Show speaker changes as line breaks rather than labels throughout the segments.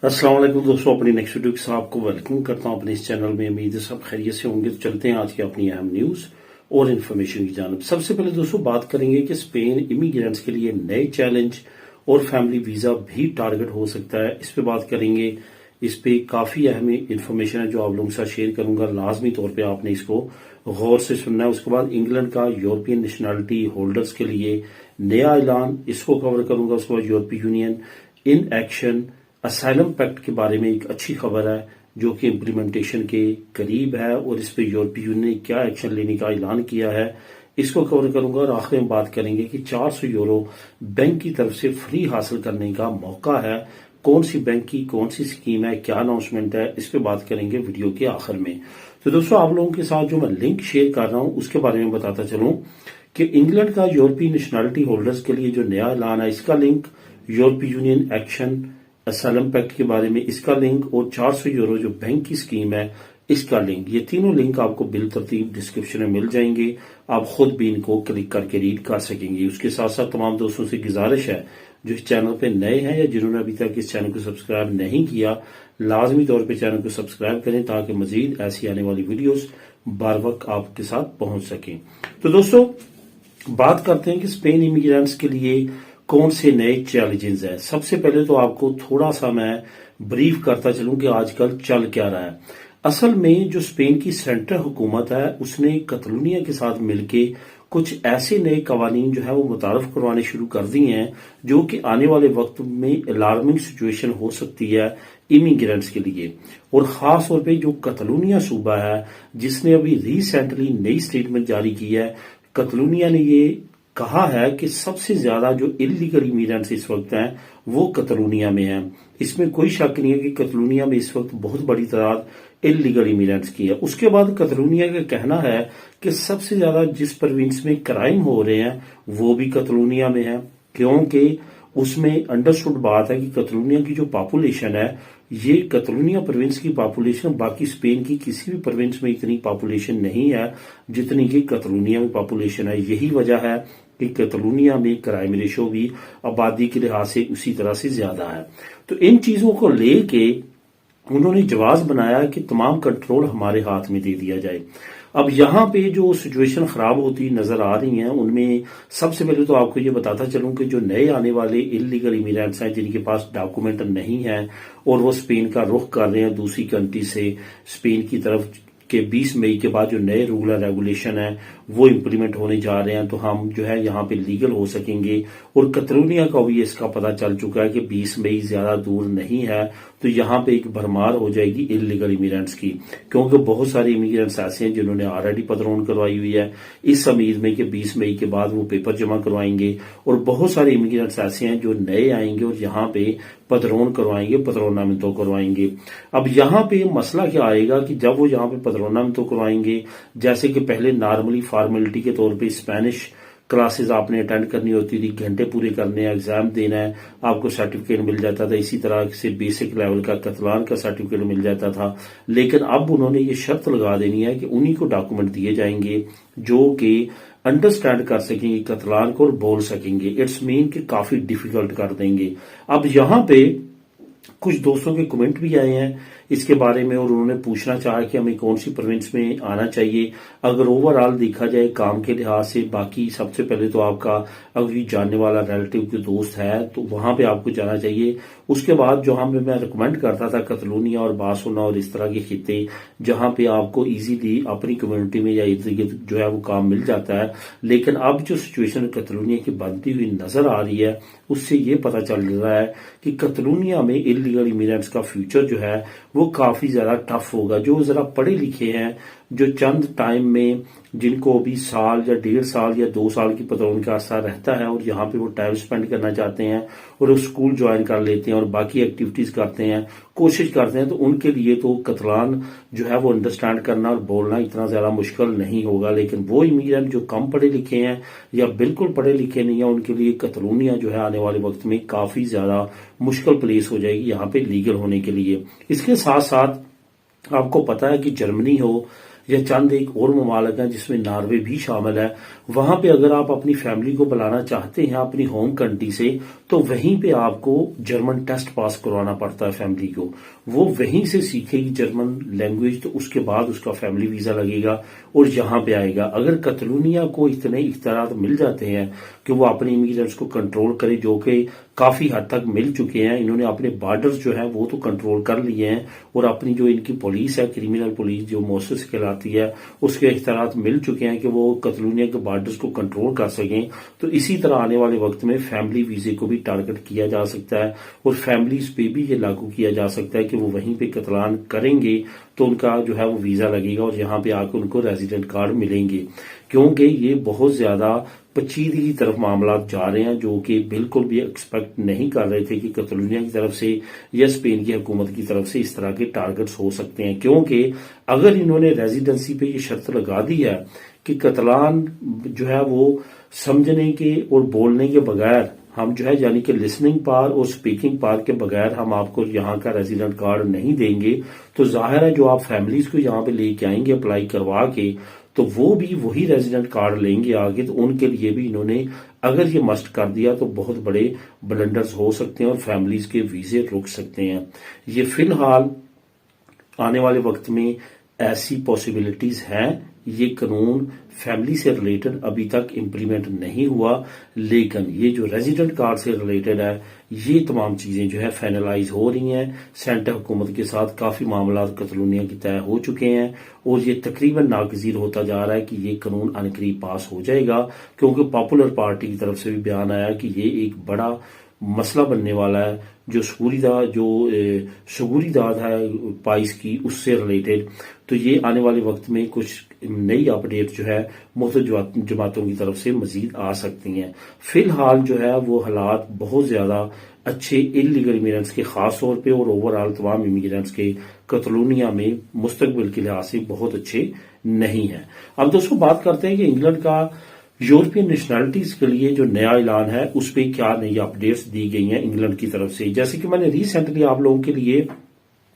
अस्सलाम वालेकुम दोस्तों, अपनी नेक्स्ट वीडियो के साथ आपको वेलकम करता हूं अपने इस चैनल में। उम्मीद है सब खैरियत से होंगे। तो चलते हैं आज की अपनी अहम न्यूज और इन्फॉर्मेशन की जानब। सबसे पहले दोस्तों बात करेंगे कि स्पेन इमिग्रेंट्स के लिए नए चैलेंज और फैमिली वीजा भी टारगेट हो सकता है। इस पे बात करेंगे। इस पे काफी अहम इन्फॉर्मेशन है जो आप लोगों के साथ शेयर करूंगा। लाजमी तौर पर आपने इसको गौर से सुनना है। उसके बाद इंग्लैंड का यूरोपियन नेशनैलिटी होल्डर्स के लिए नया ऐलान, इसको कवर करूंगा। उसके बाद यूरोपीय union in action asylum pact के बारे में एक अच्छी खबर है जो कि इम्प्लीमेंटेशन के करीब है और इस पे यूरोपीय यूनियन ने क्या एक्शन लेने का ऐलान किया है, इसको कवर करूंगा। और आखिर में बात करेंगे कि 400 यूरो बैंक की तरफ से फ्री हासिल करने का मौका है। कौन सी बैंक की कौन सी स्कीम है, क्या अनाउंसमेंट है, इस पे बात करेंगे वीडियो के आखिर में। तो दोस्तों आप लोगों के साथ जो मैं लिंक शेयर कर रहा हूं उसके बारे में बताता चलूं कि इंग्लैंड का यूरोपीय नेशनैलिटी होल्डर्स के लिए जो नया ऐलान है, इसका लिंक, यूरोपीय यूनियन एक्शन असाइलम पैक्ट के बारे में इसका लिंक, और 400 यूरो जो बैंक की स्कीम है इसका लिंक, ये तीनों लिंक आपको बिल तरतीब डिस्क्रिप्शन में मिल जाएंगे। आप खुद भी इनको क्लिक करके रीड कर सकेंगे। उसके साथ साथ तमाम दोस्तों से गुजारिश है जो इस चैनल पे नए हैं या जिन्होंने अभी तक इस चैनल को सब्सक्राइब नहीं किया, लाजमी तौर पे चैनल को सब्सक्राइब करें ताकि मजीद ऐसी आने वाली वीडियोस बार वक्त आपके साथ पहुंच सकें। तो दोस्तों बात करते हैं कि स्पेन इमिग्रेंट्स के लिए कौन से नए चैलेंजेस हैं। सबसे पहले तो आपको थोड़ा सा मैं ब्रीफ करता चलूं कि आजकल चल क्या रहा है। असल में जो स्पेन की सेंट्रल हुकूमत है उसने कतलूनिया के साथ मिलके कुछ ऐसे नए कवानीन जो है वो मुतारफ करवाने शुरू कर दिए हैं जो कि आने वाले वक्त में अलार्मिंग सिचुएशन हो सकती है इमिग्रेंट्स के लिए। और खास तौर पे जो कतलूनिया सूबा है जिसने अभी रिसेंटली नई स्टेटमेंट जारी की है, कतलूनिया ने ये कहा है कि सबसे ज्यादा जो इलीगल इमिग्रेंट्स इस वक्त हैं वो कतलूनिया में हैं। इसमें कोई शक नहीं है कि कतलूनिया में इस वक्त बहुत बड़ी तादाद इलीगल इमिग्रेंट्स की है। उसके बाद कतलूनिया का कहना है कि सबसे ज्यादा जिस प्रोविंस में क्राइम हो रहे हैं वो भी कतलूनिया में है, क्योंकि उसमें अंडरस्टूड बात है कि कतलूनिया की जो पॉपुलेशन है, ये कतलूनिया प्रोविंस की पॉपुलेशन बाकी स्पेन की किसी भी प्रोविंस में इतनी पॉपुलेशन नहीं है जितनी कि कतलूनिया में पॉपुलेशन है। यही वजह है कि कतलूनिया में क्राइम रेशो भी आबादी के लिहाज से उसी तरह से ज्यादा है। तो इन चीजों को लेके उन्होंने जवाब बनाया कि तमाम कंट्रोल हमारे हाथ में दे दिया जाए। अब यहाँ पे जो सिचुएशन खराब होती नजर आ रही है उनमें सबसे पहले तो आपको ये बताता चलूं कि जो नए आने वाले इलीगल इमिग्रेंट्स हैं जिनके पास डॉक्यूमेंट नहीं है और वो स्पेन का रुख कर रहे हैं दूसरी कंट्री से स्पेन की तरफ, के 20 मई के बाद जो नए रूल एंड रेगुलेशन है वो इम्प्लीमेंट होने जा रहे हैं, तो हम जो है यहाँ पे लीगल हो सकेंगे। और कतलूनिया का भी इसका पता चल चुका है कि 20 मई ज्यादा दूर नहीं है, तो यहाँ पे एक भरमार हो जाएगी इलीगल इमिग्रेंट्स की, क्योंकि बहुत सारे इमिग्रेंट्स ऐसे हैं जिन्होंने ऑलरेडी पदरोन करवाई हुई है इस उम्मीद में कि 20 मई के बाद वो पेपर जमा करवाएंगे। और बहुत सारे इमिग्रेंट्स ऐसे हैं जो नए आएंगे और यहाँ पे पदरोन करवाएंगे, पदरोनामेंटो करवाएंगे। अब यहाँ पे मसला क्या आएगा कि जब वो यहाँ पे पदरोनामेंटो करवाएंगे, जैसे कि पहले नॉर्मली फॉर्मेलिटी के तौर पे स्पेनिश क्लासेस आपने अटेंड करनी होती थी, घंटे पूरे करने हैं, एग्जाम देना है, आपको सर्टिफिकेट मिल जाता था। इसी तरह से बेसिक लेवल का कतलान का सर्टिफिकेट मिल जाता था। लेकिन अब उन्होंने ये शर्त लगा देनी है कि उन्हीं को डॉक्यूमेंट दिए जाएंगे जो कि अंडरस्टैंड कर सकेंगे कतलान को और बोल सकेंगे। इट्स मीन कि काफी डिफिकल्ट कर देंगे। अब यहाँ पे कुछ दोस्तों के कमेंट भी आए हैं इसके बारे में और उन्होंने पूछना चाहा कि हमें कौन सी प्रोविंस में आना चाहिए। अगर ओवरऑल देखा जाए काम के लिहाज से, बाकी सबसे पहले तो आपका अगर जानने वाला रिलेटिव के दोस्त है तो वहां पे आपको जाना चाहिए। उसके बाद जहां पे मैं रिकमेंड करता था कतलूनिया और बार्सिलोना और इस तरह के खिते जहां पे आपको इजीली अपनी कम्युनिटी में या इर्द गिर्द जो है वो काम मिल जाता है। लेकिन अब जो सिचुएशन कतलूनिया की बनती हुई नजर आ रही है उससे ये पता चल रहा है कि कतलूनिया में इलीगल इमिग्रेंट्स का फ्यूचर जो है वो काफी ज्यादा टफ होगा। जो जरा पढ़े लिखे हैं, जो चंद टाइम में जिनको अभी साल या 1.5 साल या 2 साल की पदरोन का अरसा रहता है और यहाँ पे वो टाइम स्पेंड करना चाहते हैं और वो स्कूल ज्वाइन कर लेते हैं और बाकी एक्टिविटीज करते हैं, कोशिश करते हैं, तो उनके लिए तो कतलान जो है वो अंडरस्टैंड करना और बोलना इतना ज्यादा मुश्किल नहीं होगा। लेकिन वो इमिग्रेंट जो कम पढ़े लिखे हैं या बिल्कुल पढ़े लिखे नहीं है उनके लिए कतलूनिया जो है आने वाले वक्त में काफी ज्यादा मुश्किल प्लेस हो जाएगी यहाँ पे लीगल होने के लिए। इसके साथ साथ आपको पता है कि जर्मनी हो یا چند ایک اور ممالک ہیں جس میں ناروے بھی شامل ہے، وہاں پہ اگر آپ اپنی فیملی کو بلانا چاہتے ہیں اپنی ہوم کنٹری سے تو وہیں پہ آپ کو جرمن ٹیسٹ پاس کروانا پڑتا ہے فیملی کو، وہ وہیں سے سیکھے گی جرمن لینگویج، تو اس کے بعد اس کا فیملی ویزا لگے گا اور یہاں پہ آئے گا۔ اگر کتلونیا کو اتنے اختیارات مل جاتے ہیں کہ وہ اپنے امیگرینٹس کو کنٹرول کرے، جو کہ کافی حد تک مل چکے ہیں، انہوں نے اپنے بارڈرز جو ہیں وہ تو کنٹرول کر لیے ہیں، اور اپنی جو ان کی پولیس ہے، کرمنل پولیس جو موسس کہلاتی ہے، اس کے اختیارات مل چکے ہیں کہ وہ کتلونیا کے بارڈرز کو کنٹرول کر سکیں۔ تو اسی طرح آنے والے وقت میں فیملی ویزے کو بھی ٹارگٹ کیا جا سکتا ہے، اور فیملیز پہ بھی یہ لاگو کیا جا سکتا ہے کہ وہ وہیں پہ قتلان کریں گے تو ان کا جو ہے وہ ویزا لگے گا اور یہاں پہ آ کے ان کو ریزیڈنٹ کارڈ ملیں گے، کیونکہ یہ بہت زیادہ پیچیدگی کی طرف معاملات جا رہے ہیں، جو کہ بالکل بھی ایکسپیکٹ نہیں کر رہے تھے کہ کتلونیا کی طرف سے یا اسپین کی حکومت کی طرف سے اس طرح کے ٹارگٹس ہو سکتے ہیں۔ کیونکہ اگر انہوں نے ریزیڈنسی پہ یہ شرط لگا دی ہے کہ قتلان جو ہے وہ سمجھنے کے اور بولنے کے بغیر ہم جو ہے یعنی کہ لسننگ پار اور سپیکنگ پار کے بغیر ہم آپ کو یہاں کا ریزیڈنٹ کارڈ نہیں دیں گے، تو ظاہر ہے جو آپ فیملیز کو یہاں پہ لے کے آئیں گے اپلائی کروا کے، تو وہ بھی وہی ریزیڈنٹ کارڈ لیں گے آگے، تو ان کے لیے بھی انہوں نے اگر یہ مسٹ کر دیا تو بہت بڑے بلنڈرز ہو سکتے ہیں اور فیملیز کے ویزے رک سکتے ہیں۔ یہ فی الحال آنے والے وقت میں ایسی پاسبلٹیز ہیں، یہ قانون فیملی سے ریلیٹڈ ابھی تک امپلیمنٹ نہیں ہوا، لیکن یہ جو ریزیڈنٹ کارڈ سے ریلیٹڈ ہے یہ تمام چیزیں جو ہے فائنلائز ہو رہی ہیں، سینٹر حکومت کے ساتھ کافی معاملات کتلونیا کی طے ہو چکے ہیں، اور یہ تقریباً ناگزیر ہوتا جا رہا ہے کہ یہ قانون عنقریب پاس ہو جائے گا، کیونکہ پاپولر پارٹی کی طرف سے بھی بیان آیا کہ یہ ایک بڑا مسئلہ بننے والا ہے، جو شعوری داد ہے پائس کی اس سے ریلیٹڈ۔ تو یہ آنے والے وقت میں کچھ نئی اپڈیٹ جو ہے مختلف جماعتوں کی طرف سے مزید آ سکتی ہیں۔ فی الحال جو ہے وہ حالات بہت زیادہ اچھے انلیگل امیگرینٹس کے خاص طور پہ اور اوور آل تمام امیگرینٹس کے کتلونیا میں مستقبل کے لحاظ سے بہت اچھے نہیں ہیں۔ اب دوستوں بات کرتے ہیں کہ انگلینڈ کا یورپین نیشنلٹیز کے لیے جو نیا اعلان ہے اس پہ کیا نئی اپڈیٹس دی گئی ہیں انگلینڈ کی طرف سے۔ جیسے کہ میں نے ریسنٹلی آپ لوگوں کے لیے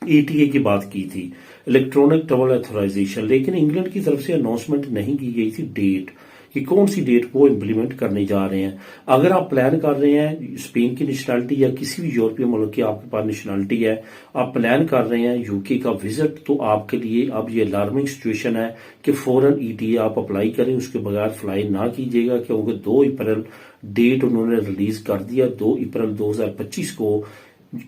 ETA کی بات کی تھی، الیکٹرانک ٹریول ایتھورائزیشن، لیکن انگلینڈ کی طرف سے اناؤنسمنٹ نہیں کی گئی تھی ڈیٹ کہ کون سی ڈیٹ وہ امپلیمنٹ کرنے جا رہے ہیں۔ اگر آپ پلان کر رہے ہیں اسپین کی نیشنلٹی یا کسی بھی یورپین ملک کی آپ کے پاس نیشنلٹی ہے، آپ پلان کر رہے ہیں UK کا وزٹ، تو آپ کے لیے اب یہ الارمنگ سچویشن ہے کہ فوراً ETA آپ اپلائی کریں، اس کے بغیر فلائی نہ کیجیے گا، کیونکہ 2 اپریل ڈیٹ انہوں نے ریلیز کر دیا، 2 اپریل 2025 کو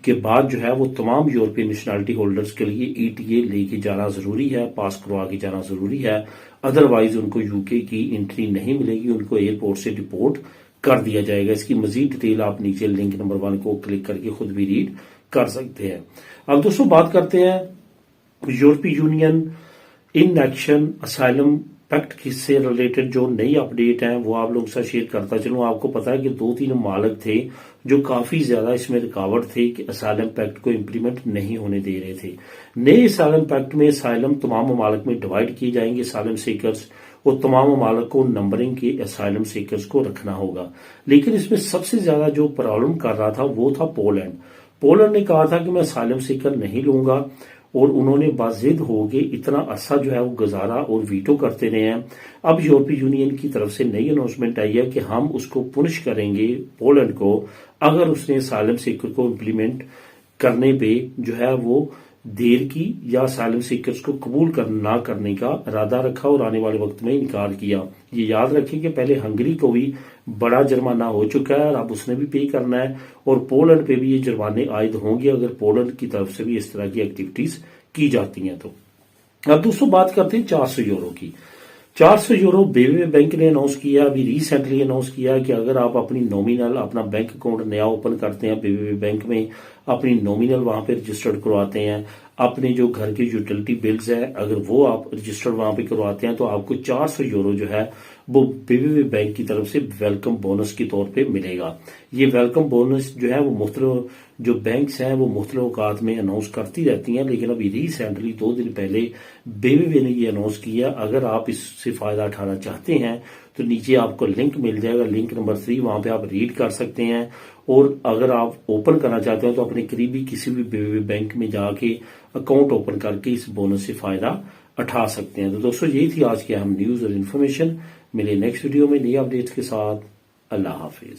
کے بعد جو ہے وہ تمام یورپین نیشنلٹی ہولڈرز کے لیے ETA لے کے جانا ضروری ہے، پاس کروا کے جانا ضروری ہے، ادروائز ان کو UK کی انٹری نہیں ملے گی، ان کو ایئرپورٹ سے ڈپورٹ کر دیا جائے گا۔ اس کی مزید ڈیٹیل آپ نیچے لنک نمبر 1 کو کلک کر کے خود بھی ریڈ کر سکتے ہیں۔ اب دوستوں بات کرتے ہیں یورپی union in action asylum packet سے ریلیٹڈ جو نئی اپڈیٹ ہیں وہ آپ لوگوں سے شیئر کرتا چلوں۔ آپ کو پتا ہے کہ 2-3 ممالک تھے جو کافی زیادہ اس میں رکاوٹ تھے کہ اسائلم پیکٹ کو امپلیمنٹ نہیں ہونے دے رہے تھے۔ نئے اسائلم پیکٹ میں اسائلم تمام ممالک میں ڈیوائیڈ کیے جائیں گے اسائلم سیکرز، اور تمام ممالک کو نمبرنگ کے اسائلم سیکرز کو رکھنا ہوگا، لیکن اس میں سب سے زیادہ جو پرابلم کر رہا تھا وہ تھا پولینڈ نے کہا تھا کہ میں اسائلم سیکر نہیں لوں گا، اور انہوں نے باضد ہو کے اتنا عرصہ جو ہے وہ گزارا اور ویٹو کرتے رہے ہیں۔ اب یورپی یونین کی طرف سے نئی اناؤنسمنٹ آئی ہے کہ ہم اس کو پنش کریں گے پولینڈ کو اگر اس نے اسائلم سیکر کو امپلیمنٹ کرنے پہ جو ہے وہ دیر کی یا اسائلم سیکرز کو قبول نہ کرنے کا ارادہ رکھا اور آنے والے وقت میں انکار کیا۔ یہ یاد رکھیں کہ پہلے ہنگری کو بھی بڑا جرمانہ ہو چکا ہے اور اب اس نے بھی پے کرنا ہے، اور پولینڈ پہ بھی یہ جرمانے عائد ہوں گے اگر پولینڈ کی طرف سے بھی اس طرح کی ایکٹیویٹیز کی جاتی ہیں۔ تو اب دوستوں بات کرتے ہیں 400 یورو کی۔ 400 یورو BBVA بینک نے اناؤنس کیا، ابھی ریسنٹلی اناؤنس کیا کہ اگر آپ اپنی نومینل اپنا بینک اکاؤنٹ نیا اوپن کرتے ہیں BBVA بینک میں، اپنی نومینل وہاں پہ رجسٹرڈ کرواتے ہیں، اپنے جو گھر کے یوٹیلٹی بلز ہیں اگر وہ آپ رجسٹرڈ وہاں پہ کرواتے ہیں تو آپ کو 400 یورو جو ہے وہ BBVA بینک کی طرف سے ویلکم بونس کے طور پہ ملے گا۔ یہ ویلکم بونس جو ہے وہ مختلف جو بینکس ہیں وہ مختلف اوقات میں اناؤنس کرتی رہتی ہیں، لیکن ابھی ریسنٹلی 2 دن پہلے BBVA نے یہ اناؤنس کیا۔ اگر آپ اس سے فائدہ اٹھانا چاہتے ہیں تو نیچے آپ کو لنک مل جائے گا، لنک نمبر 3، وہاں پہ آپ ریڈ کر سکتے ہیں، اور اگر آپ اوپن کرنا چاہتے ہیں تو اپنے قریبی کسی بھی BBVA بینک میں جا کے اکاؤنٹ اوپن کر کے اس بونس سے فائدہ اٹھا سکتے ہیں۔ تو دوستو یہی تھی آج کی اہم نیوز اور انفارمیشن، ملے نیکسٹ ویڈیو میں نئی اپڈیٹس کے ساتھ۔ اللہ حافظ۔